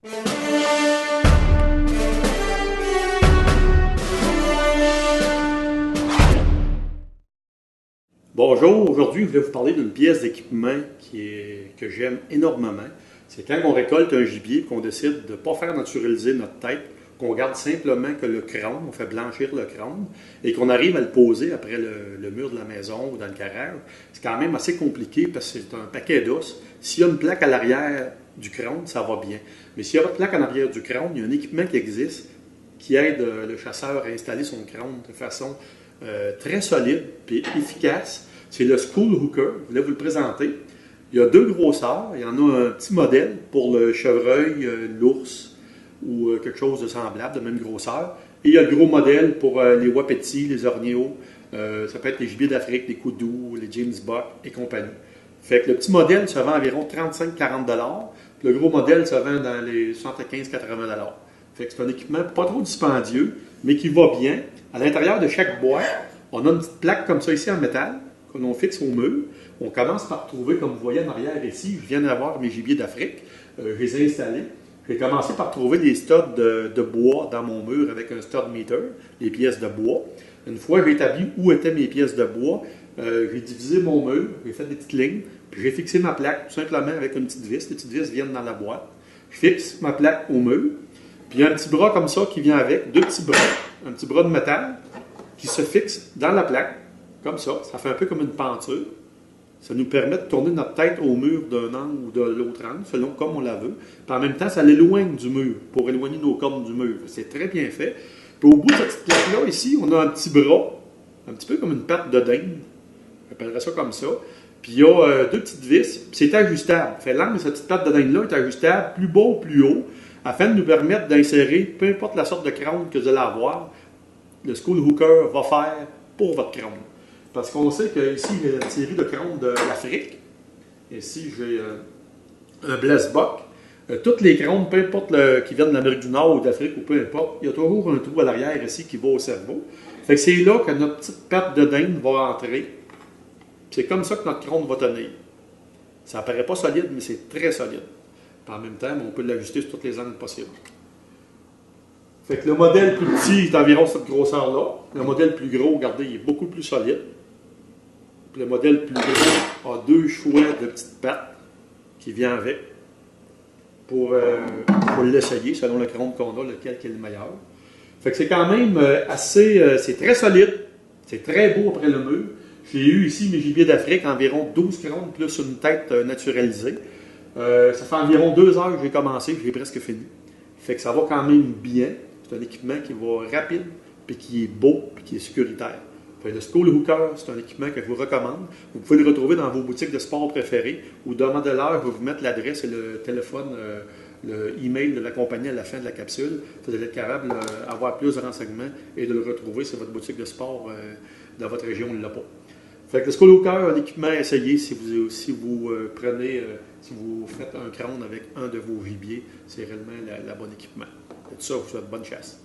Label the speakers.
Speaker 1: Bonjour, aujourd'hui je voulais vous parler d'une pièce d'équipement que j'aime énormément. C'est quand on récolte un gibier qu'on décide de ne pas faire naturaliser notre tête, qu'on garde simplement que le crâne, on fait blanchir le crâne, et qu'on arrive à le poser après le mur de la maison ou dans le garage. C'est quand même assez compliqué parce que c'est un paquet d'os. S'il y a une plaque à l'arrière du crâne, ça va bien. Mais s'il n'y a pas de plaque en arrière du crâne, il y a un équipement qui existe qui aide le chasseur à installer son crâne de façon très solide et efficace. C'est le School Hooker. Je voulais vous le présenter. Il y a deux grosseurs. Il y en a un petit modèle pour le chevreuil, l'ours ou quelque chose de semblable, de même grosseur. Et il y a le gros modèle pour les wapitis, les orgneaux. Ça peut être les gibiers d'Afrique, les koudous, les James Buck et compagnie. Fait que le petit modèle se vend environ 35-40 $. Le gros modèle se vend dans les 75-80 $. Fait que c'est un équipement pas trop dispendieux, mais qui va bien. À l'intérieur de chaque boîte, on a une petite plaque comme ça ici en métal, que l'on fixe au mur. On commence par trouver, comme vous voyez en arrière ici, je viens d'avoir mes gibiers d'Afrique. Je les ai installés. J'ai commencé par trouver des studs de bois dans mon mur avec un stud meter, les pièces de bois. Une fois que j'ai établi où étaient mes pièces de bois, j'ai divisé mon mur, j'ai fait des petites lignes, puis j'ai fixé ma plaque tout simplement avec une petite vis. Les petites vis viennent dans la boîte. Je fixe ma plaque au mur. Puis il y a un petit bras comme ça qui vient avec, deux petits bras, un petit bras de métal qui se fixe dans la plaque, comme ça. Ça fait un peu comme une penture. Ça nous permet de tourner notre tête au mur d'un angle ou de l'autre angle, selon comme on la veut. Puis en même temps, ça l'éloigne du mur, pour éloigner nos cornes du mur. C'est très bien fait. Puis au bout de cette petite plaque-là, ici, on a un petit bras, un petit peu comme une patte de dinde. J'appellerais ça comme ça. Puis il y a deux petites vis, puis c'est ajustable. Fait l'angle de cette petite patte de dinde-là est ajustable plus bas ou plus haut, afin de nous permettre d'insérer, peu importe la sorte de crâne que vous allez avoir, le School Hooker va faire pour votre crâne. Parce qu'on sait qu'ici, il y a une série de crânes de l'Afrique. Ici, j'ai un Bless Buck. Toutes les crânes, peu importe qui viennent de l'Amérique du Nord ou d'Afrique ou peu importe, il y a toujours un trou à l'arrière ici qui va au cerveau. Fait que c'est là que notre petite patte de dinde va entrer. C'est comme ça que notre crâne va tenir. Ça paraît pas solide, mais c'est très solide. Puis en même temps, on peut l'ajuster sur toutes les angles possibles. Fait que le modèle plus petit est environ cette grosseur-là. Le modèle plus gros, regardez, il est beaucoup plus solide. Puis le modèle plus gros a deux choix de petites pattes qui viennent avec pour l'essayer selon le crâne qu'on a, lequel qui est le meilleur. Fait que c'est quand même c'est très solide, c'est très beau après le mur. J'ai eu ici mes gibiers d'Afrique, environ 12 crânes plus une tête naturalisée. Ça fait environ 2 heures que j'ai commencé, j'ai presque fini. Fait que ça va quand même bien. C'est un équipement qui va rapide, puis qui est beau, puis qui est sécuritaire. Fait que le School Hooker, c'est un équipement que je vous recommande. Vous pouvez le retrouver dans vos boutiques de sport préférées ou demandez-leur, je vais vous mettre l'adresse et le téléphone, le email de la compagnie à la fin de la capsule. Vous allez être capable d'avoir plus de renseignements et de le retrouver sur votre boutique de sport dans votre région, on ne l'a pas. Fait que le School Hooker, un équipement à essayer si vous si vous faites un crâne avec un de vos gibiers, c'est réellement la bonne équipement. Et tout ça, je vous souhaite bonne chasse.